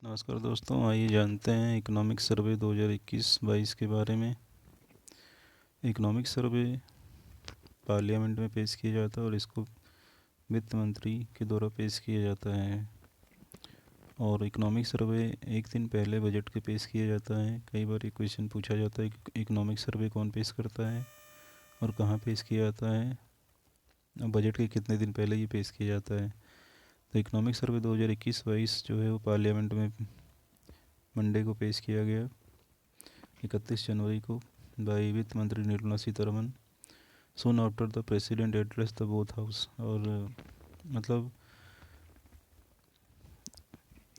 नमस्कार दोस्तों, आइए जानते हैं इकोनॉमिक सर्वे 2021-22 के बारे में। इकोनॉमिक सर्वे पार्लियामेंट में पेश किया जाता है और इसको वित्त मंत्री के द्वारा पेश किया जाता है। और इकोनॉमिक सर्वे एक दिन पहले बजट के पेश किया जाता है। कई बार ये क्वेश्चन पूछा जाता है कि इकोनॉमिक सर्वे कौन पेश करता है और कहाँ पेश किया जाता है और बजट के कितने दिन पहले ये पेश किया जाता है। तो इकोनॉमिक सर्वे 2021-22 जो है वो पार्लियामेंट में मंडे को पेश किया गया 31 जनवरी को बाई वित्त मंत्री Nirmala Sitharaman soon after the president address the both house. और मतलब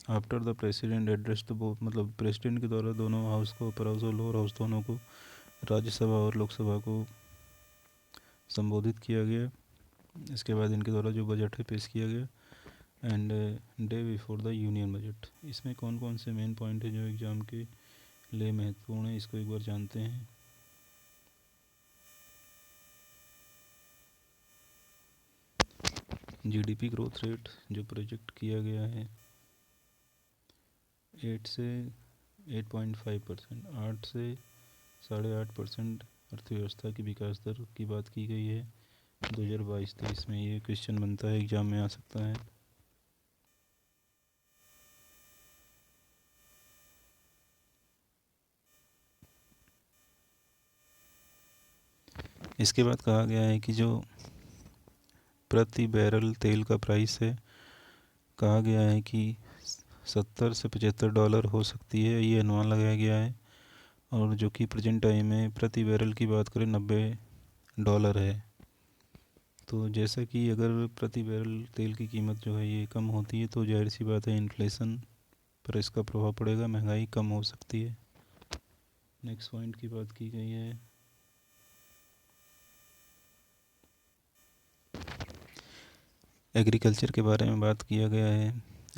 after the president address the both मतलब प्रेसिडेंट के द्वारा दोनों हाउस को, अपर हाउस और लोअर हाउस दोनों को, राज्यसभा और लोकसभा को संबोधित किया गया। इसके बाद इनके द्वारा जो बजट है पेश किया गया and day before the union budget. इसमें कौन कौन से मेन पॉइंट है जो एग्ज़ाम के लिए महत्वपूर्ण है, इसको एक बार जानते हैं। जीडीपी ग्रोथ रेट जो प्रोजेक्ट किया गया है 8 से 8.5%, 8 से 8.5% अर्थव्यवस्था की विकास दर की बात की गई है 2022-23 में। ये क्वेश्चन बनता है, एग्जाम में आ सकता है। इसके बाद कहा गया है कि जो प्रति बैरल तेल का प्राइस है, कहा गया है कि 70 से $75 हो सकती है, ये अनुमान लगाया गया है। और जो कि प्रेजेंट टाइम में प्रति बैरल की बात करें $90 है। तो जैसा कि अगर प्रति बैरल तेल की कीमत जो है ये कम होती है तो जाहिर सी बात है इन्फ्लेशन पर इसका प्रभाव पड़ेगा, महंगाई कम हो सकती है। नेक्स्ट पॉइंट की बात की गई है एग्रीकल्चर के बारे में बात किया गया है।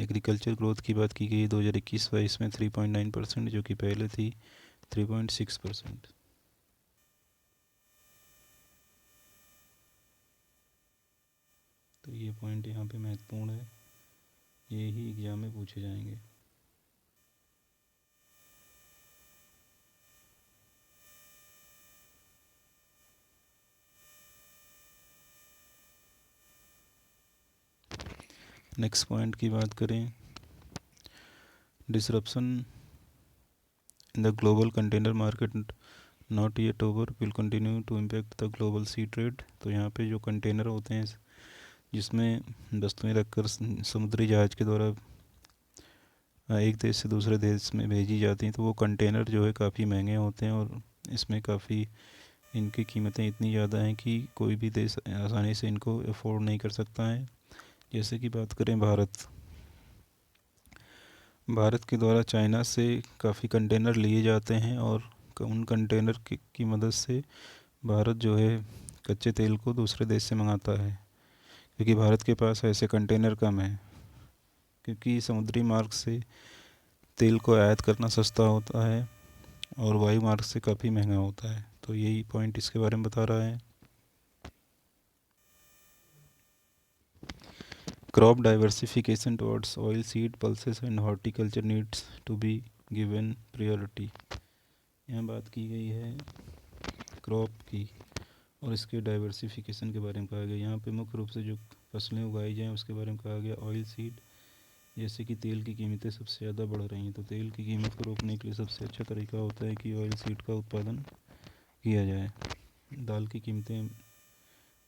एग्रीकल्चर ग्रोथ की बात की गई है 2021-22 में 3.9%, जो कि पहले थी 3.6%। तो ये पॉइंट यहाँ पे महत्वपूर्ण है, ये ही एग्जाम में पूछे जाएंगे। नेक्स्ट पॉइंट की बात करें, disruption in the global container market not yet over will continue to impact the global sea trade. तो यहाँ पे जो कंटेनर होते हैं जिसमें वस्तुएं रखकर समुद्री जहाज़ के द्वारा एक देश से दूसरे देश में भेजी जाती हैं, तो वो कंटेनर जो है काफ़ी महंगे होते हैं और इसमें काफ़ी इनकी कीमतें इतनी ज़्यादा हैं कि कोई भी देश आसानी से इनको अफोर्ड नहीं कर सकता है। जैसे कि बात करें भारत के द्वारा चाइना से काफ़ी कंटेनर लिए जाते हैं और उन कंटेनर की मदद से भारत जो है कच्चे तेल को दूसरे देश से मंगाता है, क्योंकि भारत के पास ऐसे कंटेनर कम है, क्योंकि समुद्री मार्ग से तेल को आयात करना सस्ता होता है और वायु मार्ग से काफ़ी महंगा होता है। तो यही पॉइंट इसके बारे में बता रहा है। Crop diversification towards oil seed pulses and horticulture needs to be given priority. यहाँ बात की गई है क्रॉप की और इसके डाइवर्सिफिकेशन के बारे में कहा गया। यहाँ पे मुख्य रूप से जो फसलें उगाई जाएँ उसके बारे में कहा गया। ऑयल सीड, जैसे कि तेल की कीमतें सबसे ज़्यादा बढ़ रही हैं, तो तेल की कीमत को रोकने के लिए सबसे अच्छा तरीका होता है कि ऑयल सीड का उत्पादन किया जाए। दाल की कीमतें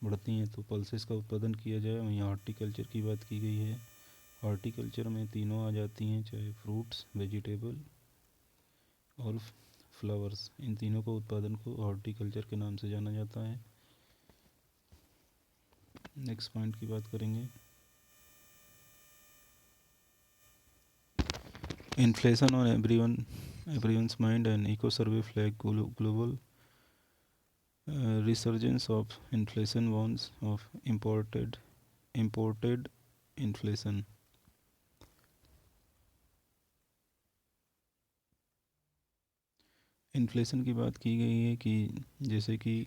बढ़ती हैं तो पल्सेस का उत्पादन किया जाए। वहीं हॉर्टिकल्चर की बात की गई है, हॉर्टिकल्चर में तीनों आ जाती हैं, चाहे फ्रूट्स, वेजिटेबल और फ्लावर्स। इन तीनों का उत्पादन को हॉर्टिकल्चर के नाम से जाना जाता है। नेक्स्ट पॉइंट की बात करेंगे, inflation on everyone's mind and eco survey flag global resurgence of inflation warns of imported inflation. Inflation की बात की गई है कि जैसे कि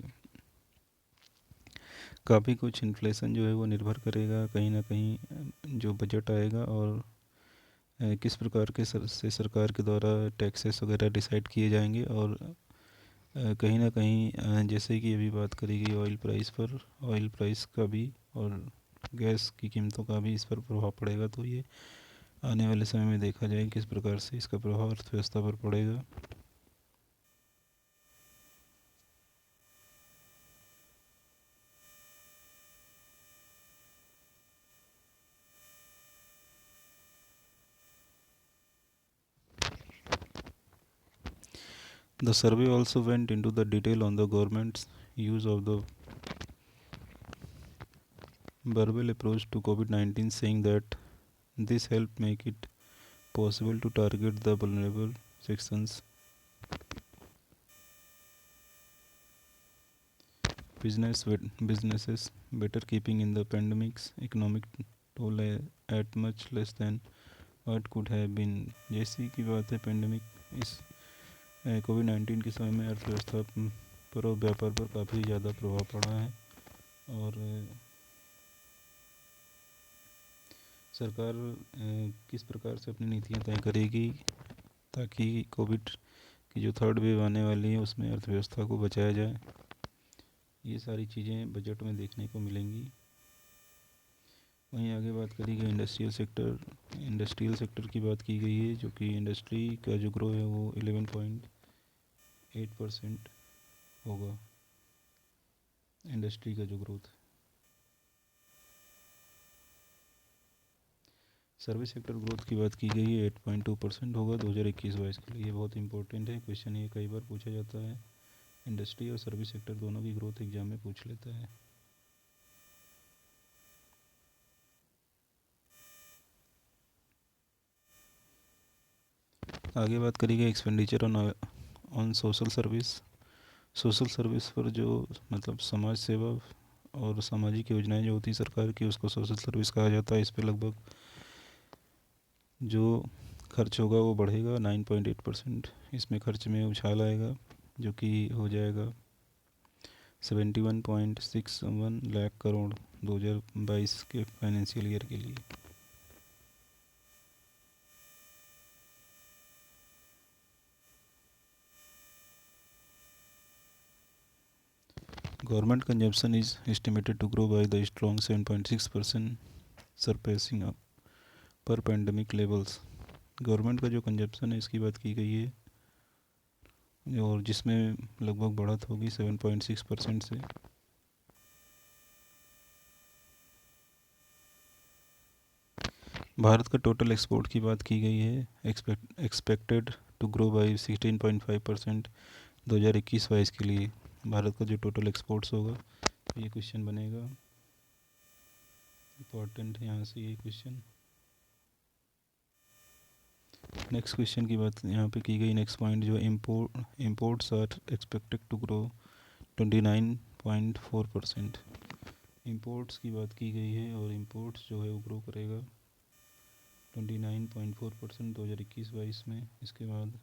काफ़ी कुछ इन्फ्लेशन जो है वो निर्भर करेगा कहीं ना कहीं जो बजट आएगा और किस प्रकार के से सरकार के द्वारा टैक्सेस वगैरह डिसाइड किए जाएंगे, और कहीं ना कहीं जैसे कि अभी बात करी गई ऑयल प्राइस पर, ऑयल प्राइस का भी और गैस की कीमतों का भी इस पर प्रभाव पड़ेगा। तो ये आने वाले समय में देखा जाए किस प्रकार से इसका प्रभाव अर्थव्यवस्था पर पड़ेगा। The survey also went into the detail on the government's use of the verbal approach to COVID-19, saying that this helped make it possible to target the vulnerable sections, businesses better, keeping in the pandemic's economic toll at much less than what could have been। जैसी की बात है, pandemic इस कोविड-19 के समय में अर्थव्यवस्था पर और व्यापार पर काफ़ी ज़्यादा प्रभाव पड़ा है, और सरकार किस प्रकार से अपनी नीतियाँ तय करेगी ताकि कोविड की जो थर्ड वेव आने वाली है उसमें अर्थव्यवस्था को बचाया जाए, ये सारी चीज़ें बजट में देखने को मिलेंगी। वहीं आगे बात करी गई इंडस्ट्रियल सेक्टर की बात की गई है, जो कि इंडस्ट्री का जो ग्रो है वो 11.8% होगा, इंडस्ट्री का जो ग्रोथ। सर्विस सेक्टर ग्रोथ की बात की गई है, 8.2% होगा 2021-22 के लिए। ये बहुत इंपॉर्टेंट है, क्वेश्चन ये कई बार पूछा जाता है। इंडस्ट्री और सर्विस सेक्टर दोनों की ग्रोथ एग्जाम में पूछ लेता है। आगे बात करी गई expenditure on social service. Social service पर जो मतलब समाज सेवा और सामाजिक योजनाएं जो होती सरकार की, उसको सोशल सर्विस कहा जाता है। इस पर लगभग जो खर्च होगा वो बढ़ेगा 9.8%। इसमें खर्च में उछाल आएगा जो कि हो जाएगा 71.61 लाख करोड़ 2022 के फाइनेंशियल ईयर के लिए। Government consumption is estimated to grow by the strong 7.6%, surpassing up per pandemic levels। Government का जो कंजप्शन है इसकी बात की गई है, और जिसमें लगभग बढ़त होगी 7.6% से। भारत का टोटल एक्सपोर्ट की बात की गई है, एक्सपेक्टेड टू ग्रो बाई 16.5% 2021-22 के लिए। भारत का जो टोटल एक्सपोर्ट्स होगा, तो ये क्वेश्चन बनेगा, इम्पॉर्टेंट है यहाँ से ये क्वेश्चन। नेक्स्ट क्वेश्चन की बात यहाँ पे की गई, नेक्स्ट पॉइंट जो imports are expected to grow 29.4%। Imports की बात की गई है, और इम्पोर्ट्स जो है वो ग्रो करेगा 29.4% 2021-22 में। इसके बाद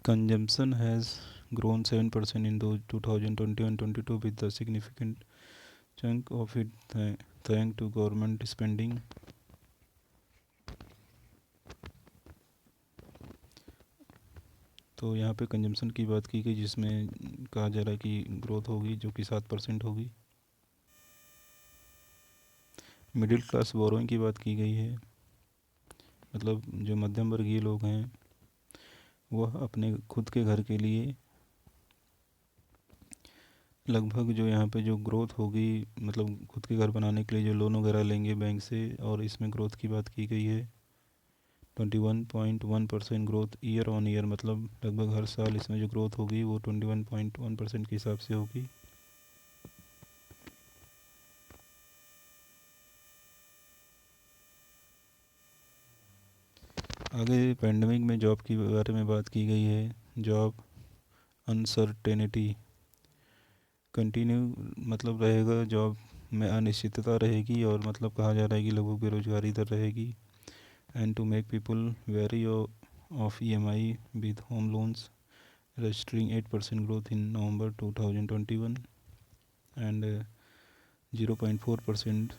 consumption has grown 7% in 2021-22 with a significant chunk of it thanks to government spending। तो यहाँ पे कंजम्पशन की बात की गई, जिसमें कहा जा रहा है कि ग्रोथ होगी जो कि 7% होगी। मिडिल क्लास बोरोइंग की बात की गई है, मतलब जो मध्यम वर्गीय लोग हैं वह अपने खुद के घर के लिए लगभग जो यहाँ पे जो ग्रोथ होगी, मतलब खुद के घर बनाने के लिए जो लोन वगैरह लेंगे बैंक से, और इसमें ग्रोथ की बात की गई है 21.1% ग्रोथ ईयर ऑन ईयर, मतलब लगभग हर साल इसमें जो ग्रोथ होगी वो 21.1% के हिसाब से होगी। आगे पेंडेमिक में जॉब की बारे में बात की गई है। जॉब अनसर्टेनिटी कंटिन्यू मतलब रहेगा, जॉब में अनिश्चितता रहेगी, और मतलब कहा जा रहा है कि लोगों की बेरोजगारी दर रहेगी and to make people wary of EMI with home loans, registering 8% growth in November 2021 and 0.4%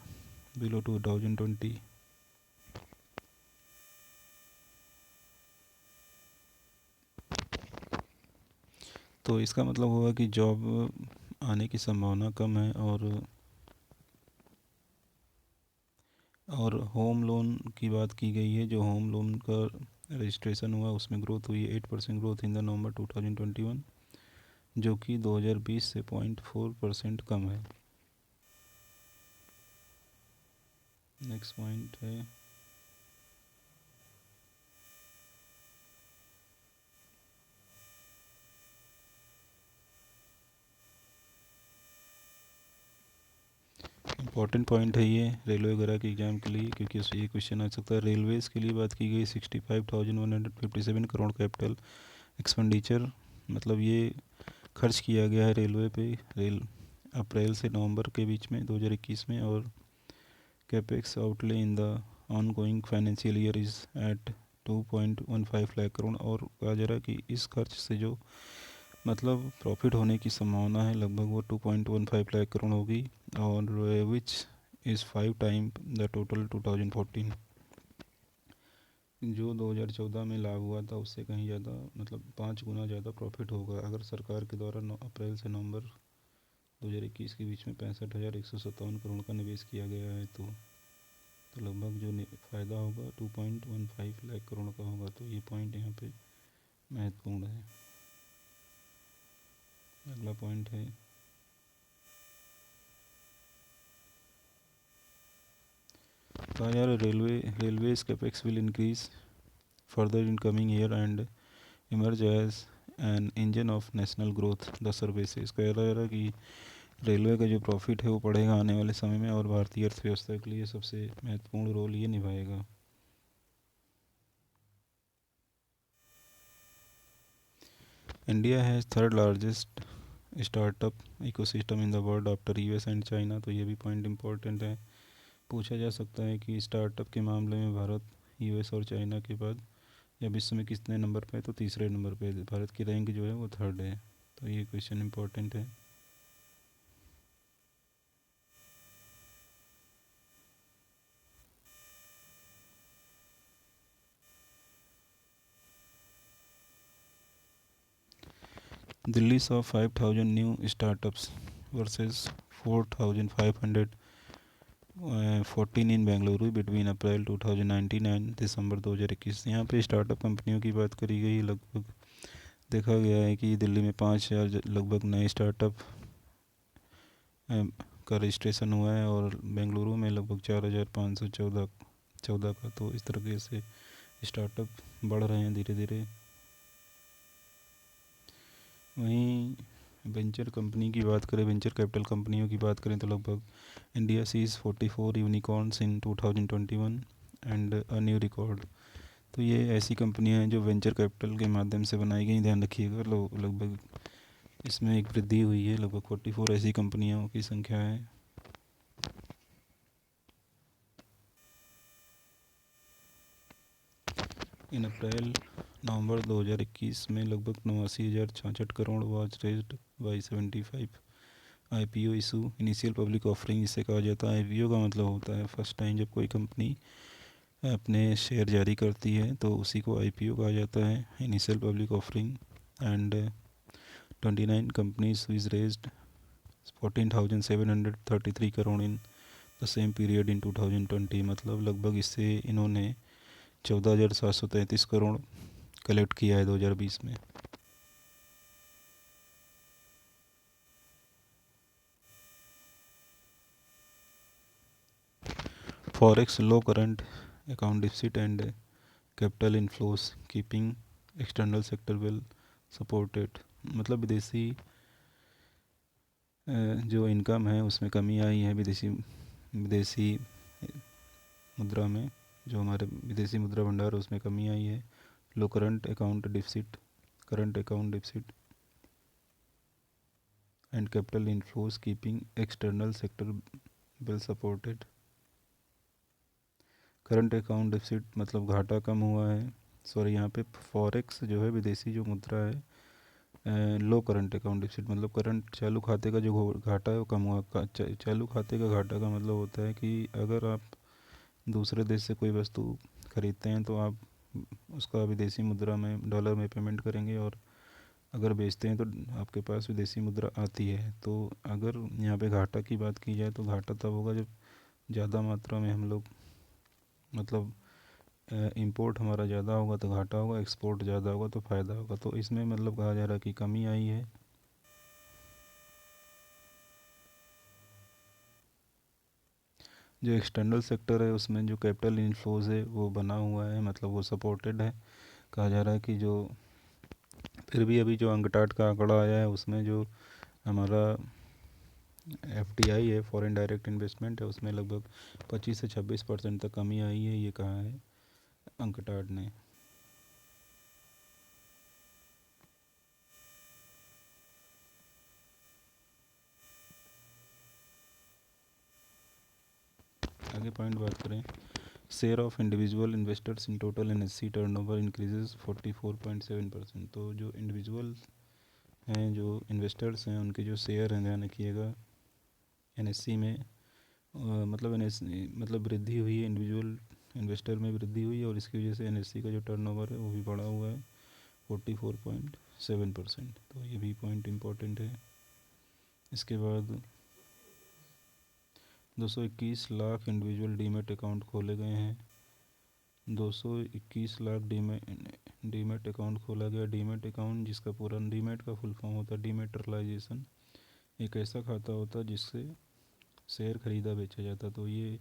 below 2020. तो इसका मतलब हुआ कि जॉब आने की संभावना कम है और होम लोन की बात की गई है। जो होम लोन का रजिस्ट्रेशन हुआ उसमें ग्रोथ हुई है 8% ग्रोथ इन द नवंबर 2021, जो कि 2020 से 0.4% कम है। नेक्स्ट पॉइंट है इम्पॉर्टेंट पॉइंट है ये रेलवे वगैरह के एग्ज़ाम के लिए, क्योंकि उससे ये क्वेश्चन आ सकता है। रेलवेज़ के लिए बात की गई 65,157 करोड़ कैपिटल एक्सपेंडिचर, मतलब ये खर्च किया गया है रेलवे पे रेल अप्रैल से नवंबर के बीच में 2021 में। और capex outlay in the ongoing financial year is at 2.15 lakh crore. और कहा जा रहा है कि इस खर्च से जो मतलब प्रॉफिट होने की संभावना है लगभग वो 2.15 लाख करोड़ होगी, और which is 5 time the total 2014 जो 2014 में लाभ हुआ था उससे कहीं ज़्यादा, मतलब 5 गुना ज़्यादा प्रॉफिट होगा अगर सरकार के द्वारा अप्रैल से नवंबर 2021 के बीच में 65,157 करोड़ का निवेश किया गया है। तो लगभग जो फ़ायदा होगा 2.15 लाख करोड़ का होगा। तो ये पॉइंट यहाँ पे महत्वपूर्ण है। अगला पॉइंट है कहा जा रहा है railways capex will increase further in coming year and emerge as an engine of national growth the services. कहा जा रहा है कि रेलवे का जो प्रॉफिट है वो बढ़ेगा आने वाले समय में और भारतीय अर्थव्यवस्था के लिए सबसे महत्वपूर्ण रोल ये निभाएगा। India has third largest startup ecosystem in the world after US and China. तो ये भी पॉइंट इम्पोर्टेंट है। पूछा जा सकता है कि स्टार्टअप के मामले में भारत यूएस और चाइना के बाद या विश्व में कितने नंबर पे है, तो तीसरे नंबर पे है। भारत की रैंक जो है वो थर्ड है। तो ये क्वेश्चन इम्पोर्टेंट है। Delhi saw 5,000 new startups versus 4,514 in Bengaluru between April 2019 and December 2021। यहाँ पे स्टार्टअप कंपनियों की बात करी गई। लगभग देखा गया है कि दिल्ली में 5,000 लगभग नए स्टार्टअप का रजिस्ट्रेशन हुआ है और बेंगलुरु में लगभग 4,514 का। तो इस तरीके से स्टार्टअप बढ़ रहे हैं धीरे धीरे। वहीं वेंचर कंपनी की बात करें, वेंचर कैपिटल कंपनियों की बात करें तो लगभग India sees 44 unicorns in 2021 and a new record. तो ये ऐसी कंपनियां हैं जो वेंचर कैपिटल के माध्यम से बनाई गई। ध्यान रखिएगा लगभग इसमें एक वृद्धि हुई है। लगभग 44 ऐसी कंपनियों की संख्या है। इन अप्रैल नवंबर 2021 में लगभग 89,066 crore was raised by 75 IPO issue initial public offering. इसे कहा जाता है आईपीओ का मतलब होता है फर्स्ट टाइम जब कोई कंपनी अपने शेयर जारी करती है तो उसी को आईपीओ कहा जाता है, initial public offering. And 29 companies which raised 14,733 crore in the same period in 2020। मतलब लगभग इससे इन्होंने 14,733 करोड़ कलेक्ट किया है 2020 में। Forex low current account deficit and capital inflows keeping external sector well supported. मतलब विदेशी जो इनकम है उसमें कमी आई है विदेशी विदेशी मुद्रा में, जो हमारे विदेशी मुद्रा भंडार है उसमें कमी आई है। Low current account deficit and capital inflows keeping external sector well supported. Current account deficit मतलब घाटा कम हुआ है। सॉरी, यहाँ पे फॉरेक्स जो है विदेशी जो मुद्रा है, लो करंट अकाउंट डिफिसिट मतलब करंट चालू खाते का जो घाटा है वो कम हुआ। चालू खाते का घाटा का मतलब होता है कि अगर आप दूसरे देश से कोई वस्तु खरीदते हैं तो आप उसका विदेशी मुद्रा में डॉलर में पेमेंट करेंगे, और अगर बेचते हैं तो आपके पास विदेशी मुद्रा आती है। तो अगर यहाँ पे घाटा की बात की जाए तो घाटा तब होगा जब ज़्यादा मात्रा में हम लोग मतलब इंपोर्ट हमारा ज़्यादा होगा तो घाटा होगा, एक्सपोर्ट ज़्यादा होगा तो फ़ायदा होगा। तो इसमें मतलब कहा जा रहा है कि कमी आई है। जो एक्सटर्नल सेक्टर है उसमें जो कैपिटल इनफ्लोज है वो बना हुआ है, मतलब वो सपोर्टेड है। कहा जा रहा है कि जो फिर भी अभी जो अंकटाट का आंकड़ा आया है उसमें जो हमारा एफडीआई है, फॉरेन डायरेक्ट इन्वेस्टमेंट है, उसमें लगभग 25 से 26% तक कमी आई है, ये कहा है अंकटाड ने। आगे पॉइंट बात करें, share of individual investors in total NSC turnover increases 44.7%। तो जो इंडिविजुअल हैं, जो इन्वेस्टर्स हैं, उनके जो शेयर हैं, ध्यान रखिएगा, एनएससी में मतलब एनएससी मतलब वृद्धि हुई है, इंडिविजुअल इन्वेस्टर में वृद्धि हुई है, और इसकी वजह से एनएससी का जो टर्नओवर है वो भी बढ़ा हुआ है 44.7%। तो ये भी पॉइंट इम्पोर्टेंट है। इसके बाद 221 लाख इंडिविजुअल डीमेट अकाउंट खोले गए हैं। 221 लाख डीमेट अकाउंट खोला गया। डीमेट अकाउंट जिसका पूरा डीमेट का फुल फॉर्म होता है डीमेटरलाइजेशन, एक ऐसा खाता होता है जिससे शेयर खरीदा बेचा जाता। तो ये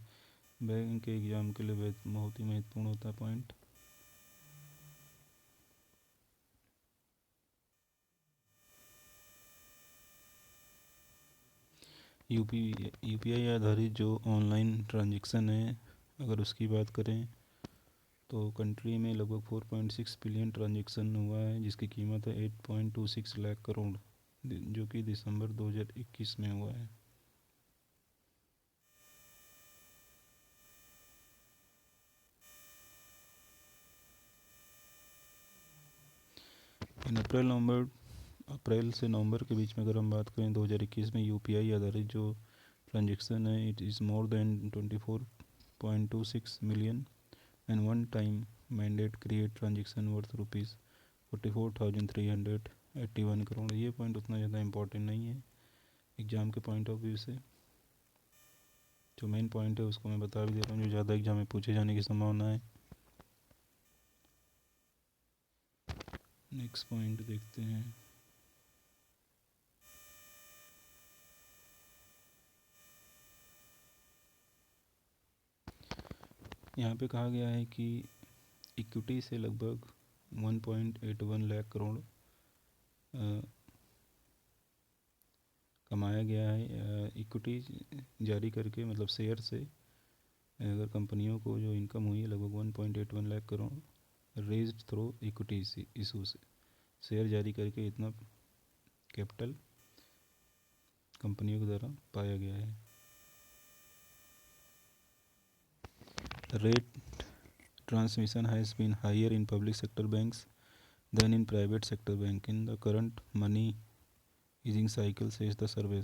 बैंक के एग्ज़ाम के लिए बहुत ही महत्वपूर्ण होता है पॉइंट। यूपीआई आधारित जो ऑनलाइन ट्रांजैक्शन है, अगर उसकी बात करें तो कंट्री में लगभग 4.6 बिलियन ट्रांजैक्शन हुआ है, जिसकी कीमत है 8.26 लाख करोड़, जो कि दिसंबर 2021 में हुआ है। इन अप्रैल से नवंबर के बीच में अगर हम बात करें 2021 में यूपीआई आधारित जो ट्रांजैक्शन है, it is more than 24.26 million and one time mandate create transaction worth rupees 44,381 crore. ये पॉइंट उतना ज़्यादा इम्पोर्टेंट नहीं है एग्ज़ाम के पॉइंट ऑफ व्यू से। जो मेन पॉइंट है उसको मैं बता भी दे रहा हूँ, जो ज़्यादा एग्जाम में पूछे जाने की संभावना है। नेक्स्ट पॉइंट देखते हैं। यहाँ पे कहा गया है कि इक्विटी से लगभग 1.81 लाख करोड़ कमाया गया है। इक्विटी जारी करके मतलब शेयर से अगर कंपनियों को जो इनकम हुई है लगभग 1.81 lakh crore raised through equity issue से, शेयर जारी करके इतना कैपिटल कंपनियों के द्वारा पाया गया है। Rate transmission has been higher in public sector banks than in private sector bank in the current money easing cycle, says the survey.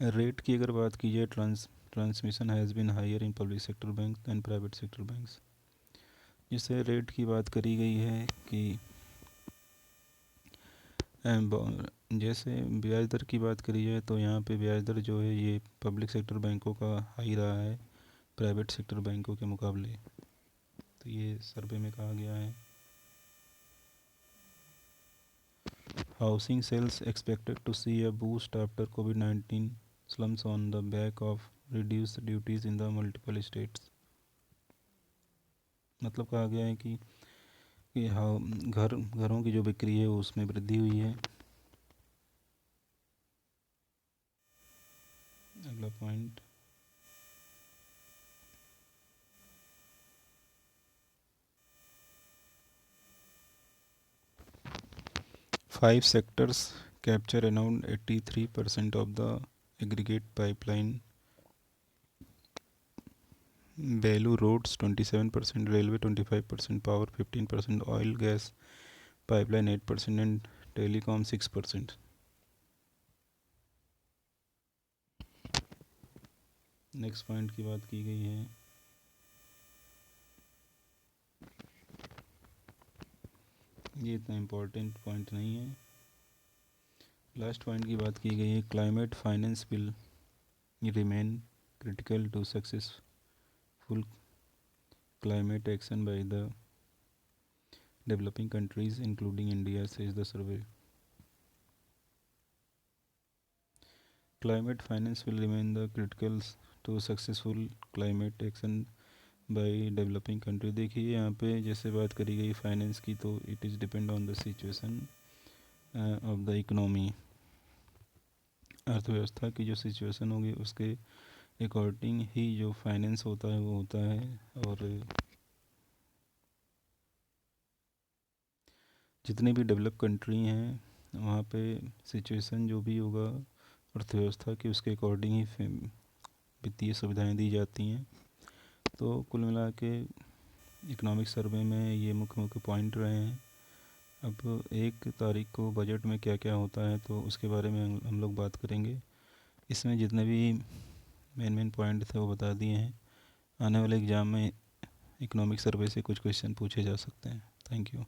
Rate की अगर बात की जाए, transmission has been higher in public sector bank than private sector banks. जिससे rate की बात करी गई है कि जैसे ब्याज दर की बात करी जाए तो यहाँ पे ब्याज दर जो है ये पब्लिक सेक्टर बैंकों का हाई रहा है प्राइवेट सेक्टर बैंकों के मुकाबले। तो ये सर्वे में कहा गया है। Housing sales expected to see a boost after कोविड-19 slumps on the back of reduced duties in the multiple states। मतलब कहा गया है कि हाँ, घरों की जो बिक्री है उसमें वृद्धि हुई है। अगला point, five sectors capture around 83% of the aggregate pipeline value roads 27%, railway 25%, power 15%, oil gas pipeline 8% and telecom 6%। Next point की बात की गई है, ये इतना इम्पोर्टेंट पॉइंट नहीं है। लास्ट पॉइंट की बात की गई है, climate finance will remain critical to successful climate action by the developing countries including India, says the survey. Climate finance will remain the critical to successful climate action by developing country। देखिए यहाँ पे जैसे बात करी गई finance की, तो it is depend on the situation of the economy. अर्थव्यवस्था की जो सिचुएशन होगी उसके अकॉर्डिंग ही जो फाइनेंस होता है वो होता है। और जितनी भी डेवलप कंट्री हैं वहाँ पे सिचुएशन जो भी होगा अर्थव्यवस्था की, उसके अकॉर्डिंग ही वित्तीय सुविधाएं दी जाती हैं। तो कुल मिला के इकोनॉमिक सर्वे में ये मुख्य मुख्य पॉइंट रहे हैं। अब 1 तारीख को बजट में क्या क्या होता है तो उसके बारे में हम लोग बात करेंगे। इसमें जितने भी मेन पॉइंट थे वो बता दिए हैं। आने वाले एग्ज़ाम में इकोनॉमिक सर्वे से कुछ क्वेश्चन पूछे जा सकते हैं। Thank you.